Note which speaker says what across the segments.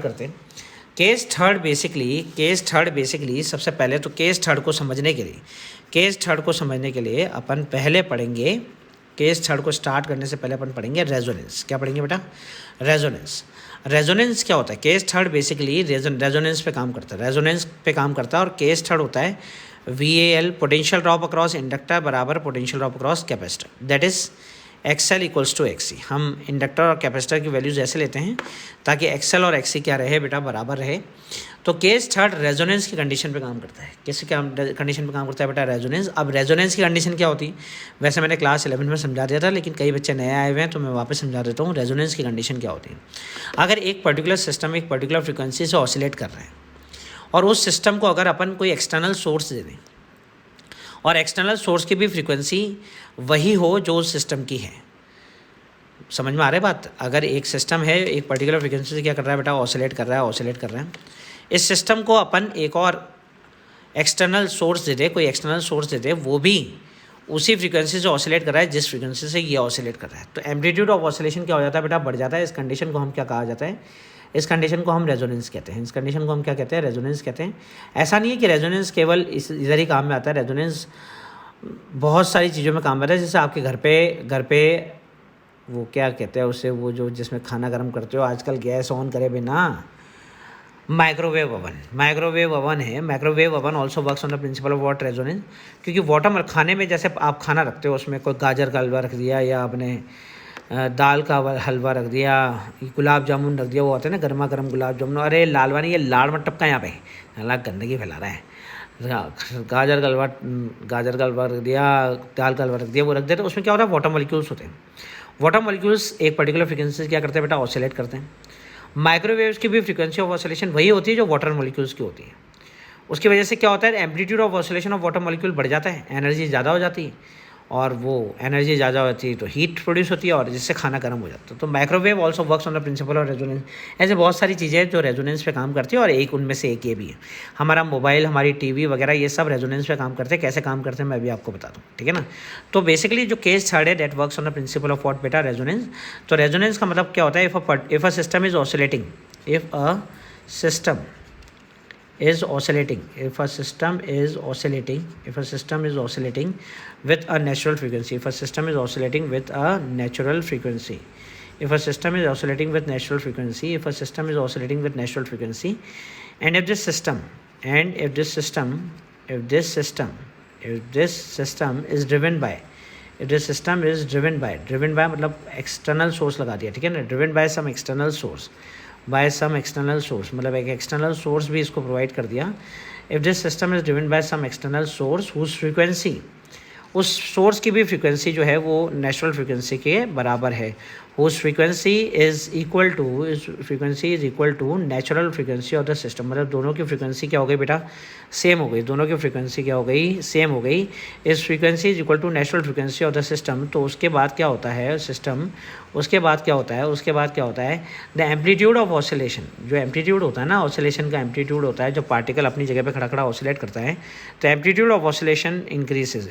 Speaker 1: करते हैं। Case third basically सबसे पहले तो केस थर्ड को समझने के लिए अपन पहले पढ़ेंगे, केस थर्ड को स्टार्ट करने से पहले अपन पढ़ेंगे रेजोनेंस। क्या पढ़ेंगे बेटा? रेजोनेंस क्या होता है? केस थर्ड बेसिकली रेजोनेंस पे काम करता है और केस थर्ड होता है VAL, potential drop across inductor बराबर potential drop across capacitor, that is XL equals to XC। हम इंडक्टर और कैपेसिटर की वैल्यूज ऐसे लेते हैं ताकि XL और XC क्या रहे बेटा? बराबर रहे। तो केस थर्ड रेजोनेंस की कंडीशन पे काम करता है। किस क्या कंडीशन पे काम करता है बेटा? रेजोनेंस। अब रेजोनेंस की कंडीशन क्या होती है? वैसे मैंने क्लास 11 में समझा दिया था, लेकिन कई बच्चे नए आए हुए हैं तो मैं वापस समझा देता हूँ। रेजोनेंस की कंडीशन क्या होती है? अगर एक पर्टिकुलर सिस्टम एक पर्टिकुलर फ्रिक्वेंसी से ऑसिलेट कर रहे हैं और उस सिस्टम को अगर अपन कोई एक्सटर्नल सोर्स दे दें और एक्सटर्नल सोर्स की भी फ्रीक्वेंसी वही हो जो उस सिस्टम की है, समझ में आ रहा है बात? अगर एक सिस्टम है एक पर्टिकुलर फ्रीक्वेंसी से क्या कर रहा है बेटा? ऑसिलेट कर रहा है। इस सिस्टम को अपन एक और एक्सटर्नल सोर्स दे दे, कोई एक्सटर्नल सोर्स दे दे, वो भी उसी फ्रीक्वेंसी से ऑसिलेट कर रहा है जिस फ्रीक्वेंसी से ये ऑसिलेट कर रहा है, तो एम्पलीट्यूड ऑफ ऑसिलेशन क्या हो जाता है बेटा? बढ़ जाता है। इस कंडीशन को हम क्या कहा जाता है? इस कंडीशन को हम रेजोनेंस कहते हैं। इस कंडीशन को हम क्या कहते हैं? रेजोनेंस कहते हैं। ऐसा नहीं है कि रेजोनेंस केवल इधर ही काम में आता है, रेजोनेंस बहुत सारी चीज़ों में काम आता है। जैसे आपके घर पे वो क्या कहते हैं उसे, वो जो जिसमें खाना गर्म करते हो, आजकल गैस ऑन करे बिना माइक्रोवेव ओवन है। Microwave oven also works on the principle of what? Resonance. क्योंकि वाटर खाने में जैसे आप खाना रखते हो, उसमें कोई गाजर का हलवा रख दिया या आपने दाल का हलवा रख दिया, गुलाब जामुन रख दिया, वो होते हैं ना गर्मा गर्म गुलाब जामुन। अरे लालवानी, ये लाड़ मत टपका यहाँ पे, हालांकि गंदगी फैला रहा है। गाजर का हलवा रख दिया, दाल का हलवा रख दिया, वो रख देते, उसमें क्या होता है? वाटर मॉलिक्यूल्स होते हैं। वाटर मॉलिक्यूल्स एक पर्टिकुलर फ्रीक्वेंसी से क्या करते हैं बेटा? ऑसिलेट करते हैं। माइक्रोवेव्स की भी फ्रीक्वेंसी ऑफ ऑसिलेशन वही होती है जो वाटर मॉलिक्यूल्स की होती है। उसकी वजह से क्या होता है? Amplitude of oscillation of water molecule बढ़ जाता है, एनर्जी ज़्यादा हो जाती है, और वो एनर्जी ज़्यादा होती है तो हीट प्रोड्यूस होती है और जिससे खाना गर्म हो जाता है। तो microwave also works on the principle of resonance. ऐसे बहुत सारी चीज़ें हैं जो रेजोनेंस पे काम करती है और एक उनमें से एक ये भी है। हमारा मोबाइल, हमारी टीवी वगैरह, ये सब रेजोनेंस पे काम करते हैं। कैसे काम करते हैं मैं भी आपको बता दूँ, ठीक है ना? तो बेसिकली जो केस थर्ड है, that works on the principle of what बेटा? रेजोनेंस। तो रेजोनेंस का मतलब क्या होता है? If a system is oscillating, if a system is oscillating with a natural frequency, and if this system is driven by मतलब external source लगा दिया, ठीक है ना? Driven by some external source, मतलब एक एक्सटर्नल सोर्स भी इसको प्रोवाइड कर दिया। If this system is driven by some external source whose frequency, उस सोर्स की भी फ्रीक्वेंसी जो है वो नेचुरल फ्रीक्वेंसी के बराबर है। Whose frequency is equal to natural frequency of the system, मतलब दोनों की फ्रीक्वेंसी क्या हो गई बेटा? सेम हो गई। दोनों की फ्रीक्वेंसी क्या हो गई? सेम हो गई। इस frequency is equal to natural frequency of the system. तो उसके बाद क्या होता है? उसके बाद क्या होता है? द एम्पलीट्यूड ऑफ ऑसिलेशन, जो एम्पलीट्यूड होता है ना, ऑसिलेशन का एम्पलीट्यूड होता है, जो पार्टिकल अपनी जगह पे खड़ा खड़ा ऑसिलेट करता है, तो amplitude of oscillation increases,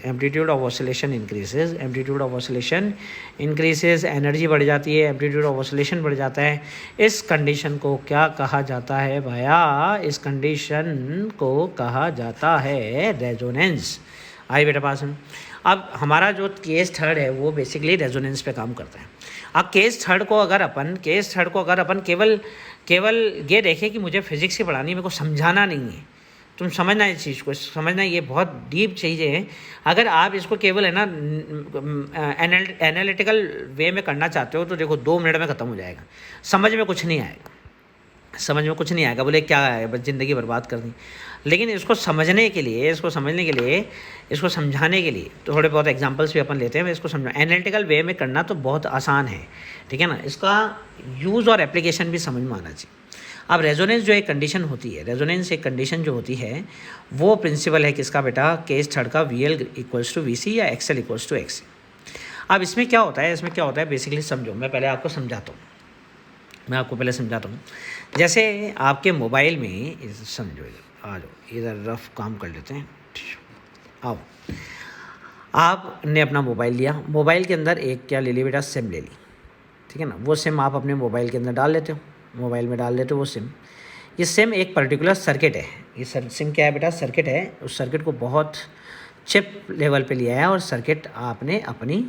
Speaker 1: energy बढ़ जाती है, एम्पलीट्यूड ऑफ ऑसिलेशन बढ़ जाता है। इस कंडीशन को क्या कहा जाता है भैया? इस कंडीशन को कहा जाता है रेजोनेंस। आई बेटा पास में? अब हमारा जो केस थर्ड है वो बेसिकली रेजोनेंस पे काम करता है। अब केस थर्ड को अगर अपन केवल ये देखें कि मुझे फिजिक्स की पढ़ानी, मेरे को समझाना नहीं है, तुम समझना इस चीज़ को, समझना ये बहुत डीप चीज़ें हैं। अगर आप इसको केवल है ना एनालिटिकल वे में करना चाहते हो तो देखो 2 मिनट में ख़त्म हो जाएगा, समझ में कुछ नहीं आएगा। बोले क्या है, बस ज़िंदगी बर्बाद कर दी। लेकिन इसको समझने के लिए, इसको समझाने के लिए तो थोड़े बहुत एग्जांपल्स भी अपन लेते हैं। मैं इसको समझा, एनालिटिकल वे में करना तो बहुत आसान है, ठीक है ना? इसका यूज़ और एप्लीकेशन भी समझ में आना चाहिए। अब रेजोनेंस जो एक कंडीशन होती है, रेजोनेंस एक कंडीशन जो होती है वो प्रिंसिपल है किसका बेटा? केस थर्ड का, VL इक्वल्स टू VC या XL इक्वल्स टू XC। अब इसमें क्या होता है बेसिकली समझो, मैं पहले आपको समझाता हूँ। जैसे आपके मोबाइल में, समझो, आ जाओ इधर रफ काम कर लेते हैं, आओ। आपने अपना मोबाइल लिया, मोबाइल के अंदर एक क्या ले ली बेटा? सिम ले ली, ठीक है ना? वो सिम आप अपने मोबाइल के अंदर डाल लेते हो, मोबाइल में डाल देते हो वो सिम। ये सिम एक पर्टिकुलर सर्किट है, ये सिम क्या है बेटा, सर्किट है। उस सर्किट को बहुत चिप लेवल पे लिया है और सर्किट आपने अपनी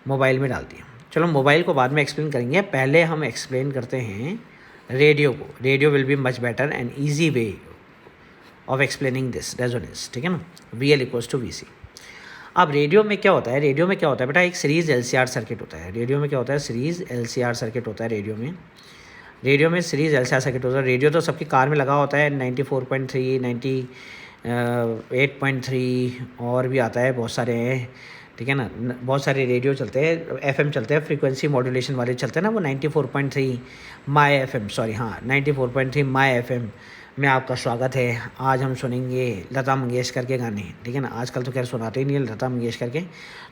Speaker 1: मोबाइल में डाल दिया। चलो मोबाइल को बाद में एक्सप्लेन करेंगे, पहले हम एक्सप्लेन करते हैं रेडियो को। Radio will be much better and easy way of explaining this resonance, ठीक है ना। V L equals to V C. अब रेडियो में क्या होता है, रेडियो में क्या होता है बेटा, एक सीरीज़ एलसीआर सर्किट होता है। रेडियो में क्या होता है, सीरीज़ एलसीआर सर्किट होता है रेडियो में। रेडियो में सीरीज़ एलसीआर सर्किट होता है। रेडियो तो सबकी कार में लगा होता है, 94.3, 98.3 और भी आता है, बहुत सारे हैं, ठीक है ना। बहुत सारे रेडियो चलते हैं, एफएम चलते हैं, फ्रीक्वेंसी मॉड्यूलेशन वाले चलते हैं ना, वो 94.3 माई एफएम, सॉरी हाँ 94.3 माई एफएम में आपका स्वागत है। आज हम सुनेंगे लता मंगेशकर के गाने, ठीक है ना। आजकल तो खैर सुनाते ही नहीं है लता मंगेशकर के।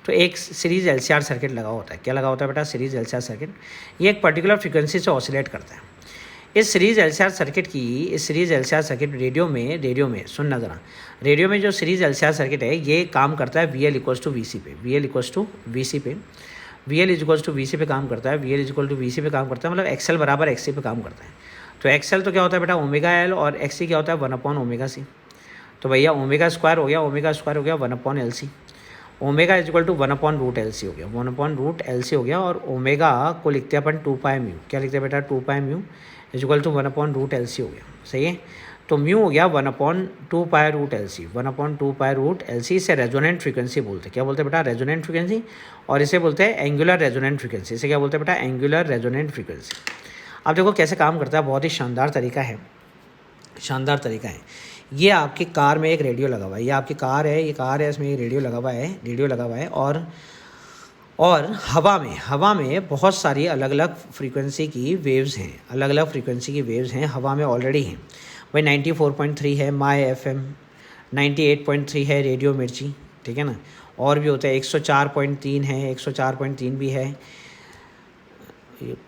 Speaker 1: तो एक सीरीज़ एलसीआर सर्किट लगा होता है। क्या लगा होता है बेटा, सीरीज़ एलसीआर सर्किट। ये एक पर्टिकुलर फ्रीक्वेंसी से ऑसिलेट करता है। इस सीरीज़ एलसीआर सर्किट रेडियो में सुनना ज़रा, रेडियो में जो सीरीज़ एलसीआर सर्किट है ये काम करता है V L equals to V C पे। V L equals to V C पे काम करता है। V L equal to V C पे काम करता है, मतलब एक्सएल बराबर एक्स सी पे काम करता है। तो एक्सएल तो क्या होता है बेटा, ओमेगा एल, और एक्स सी क्या होता है, 1/ओमेगा सी। तो भैया ओमेगा स्क्वायर हो गया 1/एल C. Omega is equal to 1/√LC हो गया, 1/√LC हो गया। और ओमेगा को लिखते हैं अपन 2π म्यू। क्या लिखते हैं बेटा, 2π mu is equal to 1/√LC हो गया, सही है। तो म्यू हो गया 1/2π√LC, 1/2π√LC। इसे रेजोनेंट फ्रीक्वेंसी बोलते हैं। क्या बोलते हैं बेटा, रेजोनेंट फ्रीक्वेंसी। और इसे बोलते हैं एंगुलर रेजोनेंट फ्रीक्वेंसी। इसे क्या बोलते हैं बेटा, एंगुलर रेजोनेंट फ्रीक्वेंसी। अब देखो कैसे काम करता है, बहुत ही शानदार तरीका है। ये आपकी कार में एक रेडियो लगा हुआ है, ये आपकी कार है, इसमें एक रेडियो लगा हुआ है। और हवा में बहुत सारी अलग अलग फ्रीक्वेंसी की वेव्स हैं, हवा में ऑलरेडी हैं। भाई 94.3 है माई एफएम, 98.3 है रेडियो मिर्ची, ठीक है ना। और भी होता है 104.3 है, 104.3 भी है,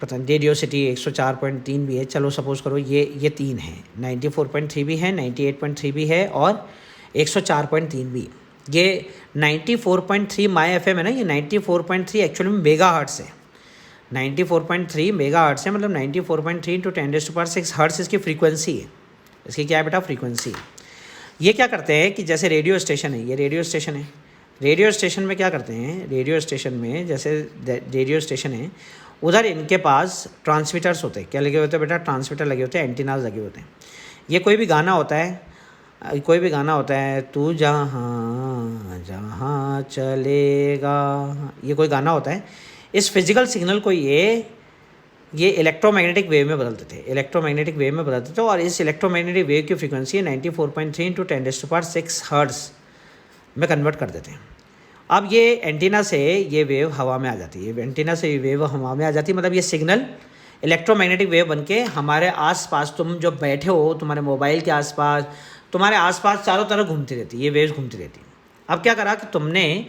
Speaker 1: पता नहीं रेडियो सिटी 104.3 भी है। चलो सपोज़ करो ये 3 है, 94.3 भी है, 98.3 भी है और 104.3 भी। ये 94.3 माई एफएम है ना, ये 94.3 एक्चुअली में मेगा हर्ट्स है। 94.3 मेगा हर्ट्स है, मतलब 94.3 × 10⁶ हर्ट्स इसकी फ्रीक्वेंसी है। इसकी क्या है बेटा, फ्रीक्वेंसी। ये क्या करते हैं कि जैसे रेडियो स्टेशन है, ये रेडियो स्टेशन है। रेडियो स्टेशन में क्या करते हैं, रेडियो स्टेशन में जैसे रेडियो स्टेशन है, उधर इनके पास ट्रांसमीटर्स होते हैं। क्या लगे होते हैं बेटा, ट्रांसमीटर लगे होते हैं, एंटीनाज लगे होते हैं। ये कोई भी गाना होता है, तू जहाँ जहाँ चलेगा, ये कोई गाना होता है। इस फिजिकल सिग्नल को ये इलेक्ट्रोमैग्नेटिक वेव में बदलते थे। और इस इलेक्ट्रोमैग्नेटिक वेव की फ्रीक्वेंसी 94.3 × 10⁶ हर्ट्ज में कन्वर्ट कर देते हैं। अब ये एंटीना से ये वेव हवा में आ जाती है, मतलब ये सिग्नल इलेक्ट्रोमैग्नेटिक वेव बनके हमारे आसपास, तुम जो बैठे हो तुम्हारे मोबाइल के आसपास, तुम्हारे आसपास चारों तरफ घूमती रहती है, ये वेव्स घूमती रहती है। अब क्या करा कि तुमने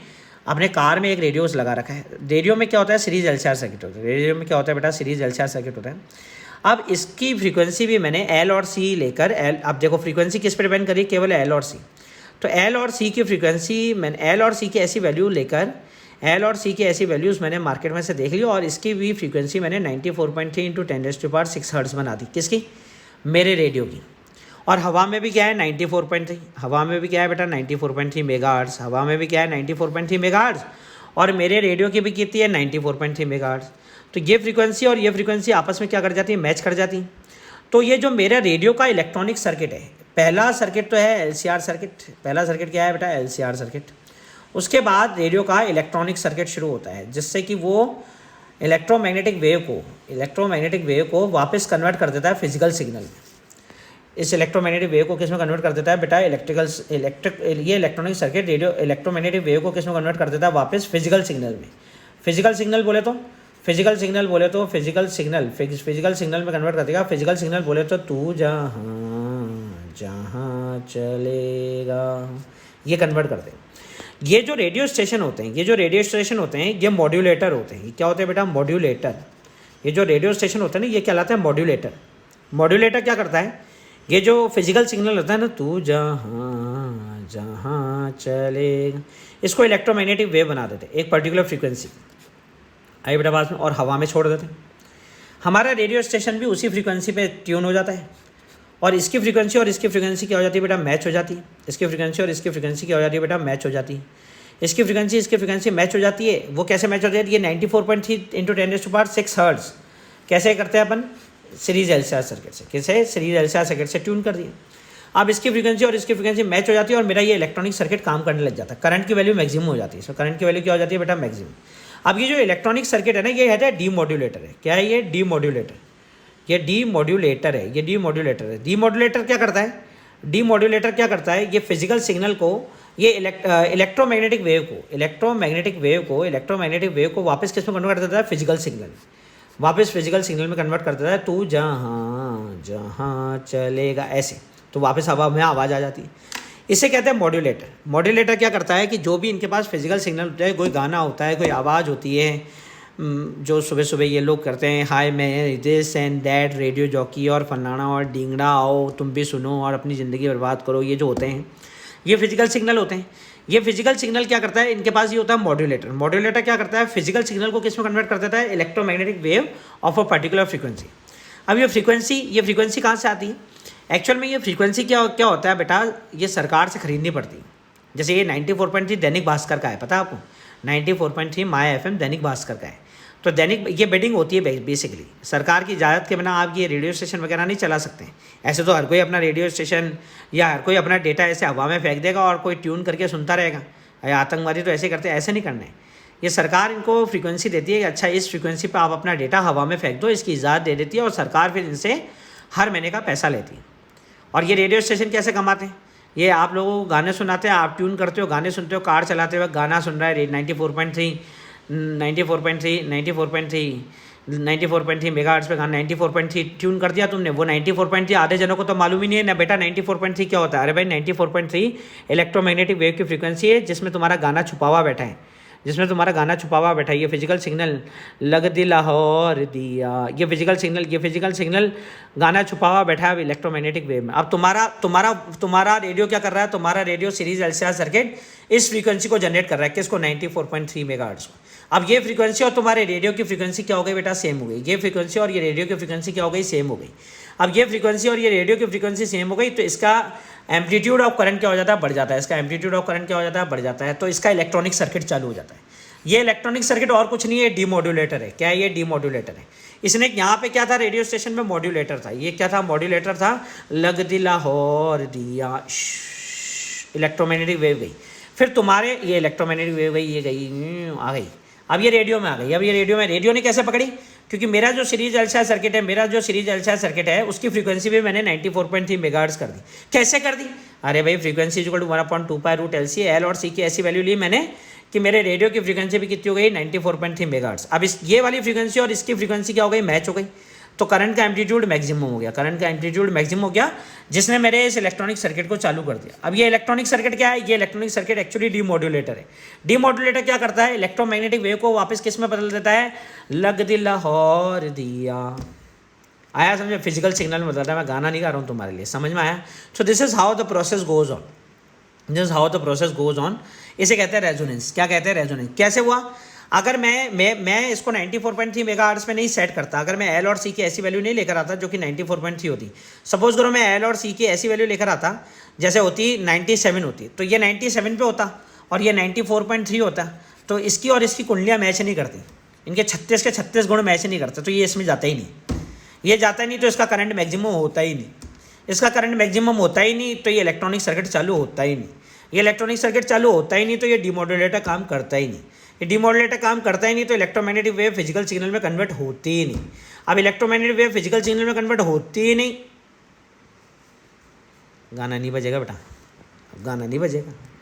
Speaker 1: अपने कार में एक रेडियोस लगा रखा है। रेडियो में क्या होता है, सीरीज एलसीआर सर्किट होता है। रेडियो में क्या होता है बेटा, सीरीज एलसीआर सर्किट होता है। अब इसकी फ्रीक्वेंसी भी मैंने एल और सी लेकर, अब देखो फ्रीक्वेंसी किस पर डिपेंड करी, केवल एल और सी। तो एल और सी की फ्रीक्वेंसी मैंने एल और सी की ऐसी वैल्यूज़ मैंने मार्केट में से देख ली, और इसकी भी फ्रीक्वेंसी मैंने 94.3 × 10⁶ हर्ट्ज बना दी। किसकी, मेरे रेडियो की। और हवा में भी क्या है, 94.3, हवा में भी क्या है बेटा 94.3 मेगाहर्ट्ज़, हवा में भी क्या है 94.3 मेगाहर्ट्ज़, और मेरे रेडियो की भी कितनी है 94.3 मेगाहर्ट्ज़। तो ये फ्रीक्वेंसी और ये फ्रीक्वेंसी आपस में क्या कर जाती है, मैच कर जाती। तो ये जो मेरा रेडियो का इलेक्ट्रॉनिक सर्किट है, पहला सर्किट तो है एलसीआर सर्किट। पहला सर्किट क्या है बेटा, एलसीआर सर्किट। उसके बाद रेडियो का इलेक्ट्रॉनिक सर्किट शुरू होता है, जिससे कि वो इलेक्ट्रोमैग्नेटिक वेव को वापस कन्वर्ट कर देता है फिजिकल सिग्नल में। इस इलेक्ट्रोमैग्नेटिक वेव को किस में कन्वर्ट कर देता है बेटा, ये electronic circuit radio electromagnetic wave को किस में कन्वर्ट कर देता है, वापस फिजिकल सिग्नल में। फिजिकल सिग्नल में कन्वर्ट कर देगा। फिजिकल सिग्नल बोले तो तू जहाँ चलेगा, ये कन्वर्ट कर दे। ये जो रेडियो स्टेशन होते हैं, ये मॉड्यूलेटर होते हैं। ये क्या होते हैं बेटा, मॉड्यूलेटर। ये जो रेडियो स्टेशन होते हैं ना, ये कहलाते हैं मॉड्यूलेटर। मॉड्यूलेटर क्या करता है, ये जो फिजिकल सिग्नल होता है ना, तू जहाँ जहाँ चलेगा, इसको इलेक्ट्रोमैग्नेटिक वेव बना देते हैं, एक पर्टिकुलर फ्रीक्वेंसी आई बेटा पास में, और हवा में छोड़ देते हैं। हमारा रेडियो स्टेशन भी उसी फ्रीक्वेंसी पे ट्यून हो जाता है, और इसकी फ्रीक्वेंसी और इसकी फ्रीक्वेंसी क्या हो जाती है बेटा, मैच हो जाती है। इसकी फ्रीक्वेंसी और इसकी फ्रीक्वेंसी क्या हो जाती है बेटा, मैच हो जाती है। इसकी फ्रीक्वेंसी मैच हो जाती है। वो कैसे मैच हो जाती है, ये 94.3 इंटू 10⁻6 हर्ट्ज कैसे करते हैं अपन, सीरीज एलसीआर सर्किट से। कैसे, सीरीज एलसीआर सर्किट से ट्यून कर दिए। अब इसकी फ्रीक्वेंसी और इसकी फ्रीक्वेंसी मैच हो जाती है और मेरा ये इलेक्ट्रॉनिक सर्किट काम करने लग जाता है। करंट की वैल्यू मैक्सिमम हो जाती है। सो करंट की वैल्यू क्या हो जाती है बेटा, मैक्सिमम। अब ये जो इलेक्ट्रॉनिक सर्किट है ना, ये है डीमोड्यूलेटर है। क्या है ये, डीमोड्यूलेटर। ये डीमोड्यूलेटर है, ये डीमोड्यूलेटर है। डीमोड्यूलेटर क्या करता है, डीमोड्यूलेटर क्या करता है, ये फिजिकल सिग्नल को, ये इलेक्ट्रोमैग्नेटिक वेव को वापस किस में कन्वर्ट कर देता है, फिजिकल सिग्नल। वापस फिजिकल सिग्नल में कन्वर्ट कर देता है। तू जहाँ जहाँ चलेगा ऐसे, तो वापस हवा में आवाज़ आ जाती है। इसे कहते हैं मॉड्यूलेटर। मॉड्यूलेटर क्या करता है कि जो भी इनके पास फिजिकल सिग्नल होता है, कोई गाना होता है, कोई आवाज़ होती है, जो सुबह सुबह ये लोग करते हैं, हाय मैं this and that radio jockey और फलाना और डींगड़ा, आओ तुम भी सुनो और अपनी ज़िंदगी बर्बाद करो, ये जो होते हैं ये फिजिकल सिग्नल होते हैं। ये फिजिकल सिग्नल क्या करता है, इनके पास ये होता है मॉड्यूलेटर। मॉड्यूलेटर क्या करता है, फिजिकल सिग्नल को किस में कन्वर्ट कर देता है, electromagnetic wave of a particular frequency. अब ये फ्रीक्वेंसी कहाँ से आती है, एक्चुअल में ये फ्रीक्वेंसी क्या होता है बेटा, ये सरकार से खरीदनी पड़ती है। जैसे ये 94.3 दैनिक भास्कर का है, पता है आपको, 94.3 माय एफएम दैनिक भास्कर का है। तो दैनिक ये बिडिंग होती है बेसिकली, सरकार की इजाज़त के बिना आप ये रेडियो स्टेशन वगैरह नहीं चला सकते। ऐसे तो हर कोई अपना रेडियो स्टेशन या हर कोई अपना डेटा ऐसे हवा में फेंक देगा और कोई ट्यून करके सुनता रहेगा। आतंकवादी तो ऐसे करते हैं, ऐसे नहीं करना है। ये सरकार इनको फ्रीक्वेंसी देती है कि अच्छा इस फ्रीक्वेंसी पर आप अपना डेटा हवा में फेंक दो, इसकी इजाज़त दे देती है और सरकार फिर इनसे हर महीने का पैसा लेती है। और ये रेडियो स्टेशन कैसे कमाते हैं, ये आप लोगों को गाने सुनाते हैं, आप ट्यून करते हो, गाने सुनते हो, कार चलाते हुए गाना सुन रहा है 94.3 मेगाहर्ट्ज़ पे गाना 94.3 ट्यून कर दिया तुमने। वो 94.3 आधे जनों को तो मालूम ही नहीं है ना बेटा 94.3 क्या होता है। अरे भाई 94.3 इलेक्ट्रोमैग्नेटिक वेव की फ्रीक्वेंसी है जिसमें तुम्हारा गाना छुपा हुआ बैठा है, ये फिजिकल सिग्नल लग दी लाहौर दिया, ये फिजिकल सिग्नल गाना छुपा हुआ बैठा है इलेक्ट्रोमैग्नेटिक वेव में। अब तुम्हारा रेडियो क्या कर रहा है, तुम्हारा रेडियो सीरीज एलसीआर सर्किट इस फ्रीक्वेंसी को जनरेट कर रहा है, किसको, 94.3 मेगाहर्ट्ज़ को। अब ये फ्रीक्वेंसी और तुम्हारे रेडियो की फ्रीक्वेंसी क्या हो गई बेटा, सेम हो गई। ये फ्रीक्वेंसी और ये रेडियो की फ्रीक्वेंसी क्या हो गई, सेम हो गई। अब ये फ्रीक्वेंसी और ये रेडियो की फ्रीक्वेंसी सेम हो गई तो इसका एम्पलीट्यूड ऑफ करंट क्या हो जाता है, बढ़ जाता है। तो इसका इलेक्ट्रॉनिक सर्किट चालू हो जाता है। ये इलेक्ट्रॉनिक सर्किट और कुछ नहीं है, डीमोड्यूलेटर है। क्या है ये, डीमोड्यूलेटर है। इसने यहाँ पे क्या था, रेडियो स्टेशन में मॉड्यूलेटर था। ये क्या था, मॉड्यूलेटर था। लग दी लाहौर दिया, इलेक्ट्रोमैग्नेटिक वेव गई। फिर तुम्हारे ये इलेक्ट्रोमैग्नेटिक वेव गई, ये गई आ गई, अब ये रेडियो में आ गई। अब ये रेडियो ने कैसे पकड़ी, क्योंकि मेरा जो सीरीज एलसीआर सर्किट है उसकी फ्रीक्वेंसी भी मैंने 94.3 मेगाहर्ट्ज़ कर दी। कैसे कर दी, अरे भाई frequency equal to 1/2 pi root LC, L और सी की ऐसी वैल्यू ली मैंने कि मेरे रेडियो की फ्रीक्वेंसी भी कितनी हो गई, 94.3 मेगाहर्ट्ज़। अब ये वाली फ्रीक्वेंसी और इसकी फ्रीक्वेंसी क्या हो गई, मैच हो गई। तो करंट का एम्पलीट्यूड मैक्सिमम हो गया, जिसने मेरे इस इलेक्ट्रॉनिक सर्किट को चालू कर दिया। अब ये इलेक्ट्रॉनिक सर्किट क्या है, ये इलेक्ट्रॉनिक सर्किट एक्चुअली डीमोड्यूलेटर है। डीमोड्यूलेटर क्या करता है, इलेक्ट्रोमैग्नेटिक वेव को वापस किस में बदल देता है, लग दी लाहौर दिया। आया समझे, फिजिकल सिग्नल में बदलता है। मैं गाना नहीं गा रहा हूँ तुम्हारे लिए, समझ में आया। So this is how the process goes on. इसे कहते हैं रेजोनेंस। क्या कहते हैं, रेजोनेंस। कैसे हुआ, अगर मैं इसको 94.3 मेगाहर्ट्ज़ पे नहीं सेट करता, अगर मैं एल और सी की ऐसी वैल्यू नहीं लेकर आता जो कि 94.3 होती, सपोज करो मैं एल और सी की ऐसी वैल्यू लेकर आता जैसे होती 97 होती, तो ये 97 पे होता और ये 94.3 होता, तो इसकी और इसकी कुंडलियाँ मैच नहीं करती, इनके 36 के 36 गुण मैच नहीं करते, तो ये इसमें जाता ही नहीं, तो इसका करंट मैक्सिमम होता ही नहीं। तो ये इलेक्ट्रॉनिक सर्किट चालू होता ही नहीं। तो ये डीमोड्यूलेटर काम करता ही नहीं। तो इलेक्ट्रोमैग्नेटिक वेव फिजिकल सिग्नल में कन्वर्ट होती ही नहीं। अब इलेक्ट्रोमैग्नेटिक वेव फिजिकल सिग्नल में कन्वर्ट होती ही नहीं, गाना नहीं बजेगा बेटा,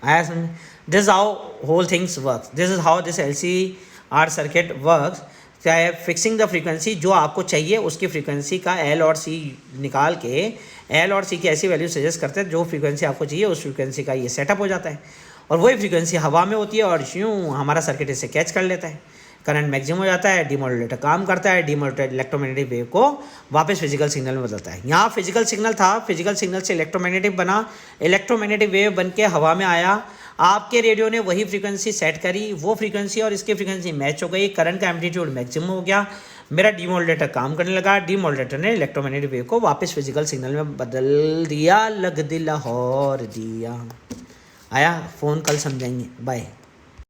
Speaker 1: आया समझ। This is how whole things work, this is how this LCR circuit works. क्या है, फिक्सिंग द फ्रीक्वेंसी, जो आपको चाहिए उसकी फ्रीक्वेंसी का एल और सी निकाल के एल और सी की ऐसी वैल्यू सजेस्ट करते हैं जो फ्रीक्वेंसी आपको चाहिए, उस फ्रीक्वेंसी का ये सेटअप हो जाता है और वही फ्रीक्वेंसी हवा में होती है और यूँ हमारा सर्किट इसे कैच कर लेता है, करंट मैक्सिमम हो जाता है, डीमोड्यूलेटर काम करता है, डीमोड्यूलेटर इलेक्ट्रोमैग्नेटिक वेव को वापस फिजिकल सिग्नल में बदलता है। यहाँ फिजिकल सिग्नल था, फिजिकल सिग्नल से इलेक्ट्रोमैग्नेटिक बना, इलेक्ट्रोमैग्नेटिक वेव बन के हवा में आया, आपके रेडियो ने वही फ्रीक्वेंसी सेट करी, वो फ्रीक्वेंसी और इसकी फ्रीक्वेंसी मैच हो गई, करंट का एम्पलीट्यूड मैक्सिमम हो गया, मेरा डीमोडुलेटर काम करने लगा, डीमोडुलेटर ने इलेक्ट्रोमैग्नेटिक वेव को वापस फिजिकल सिग्नल में बदल दिया, लग दिल लाहौर दिया। आया फ़ोन कल समझाएंगे, बाय।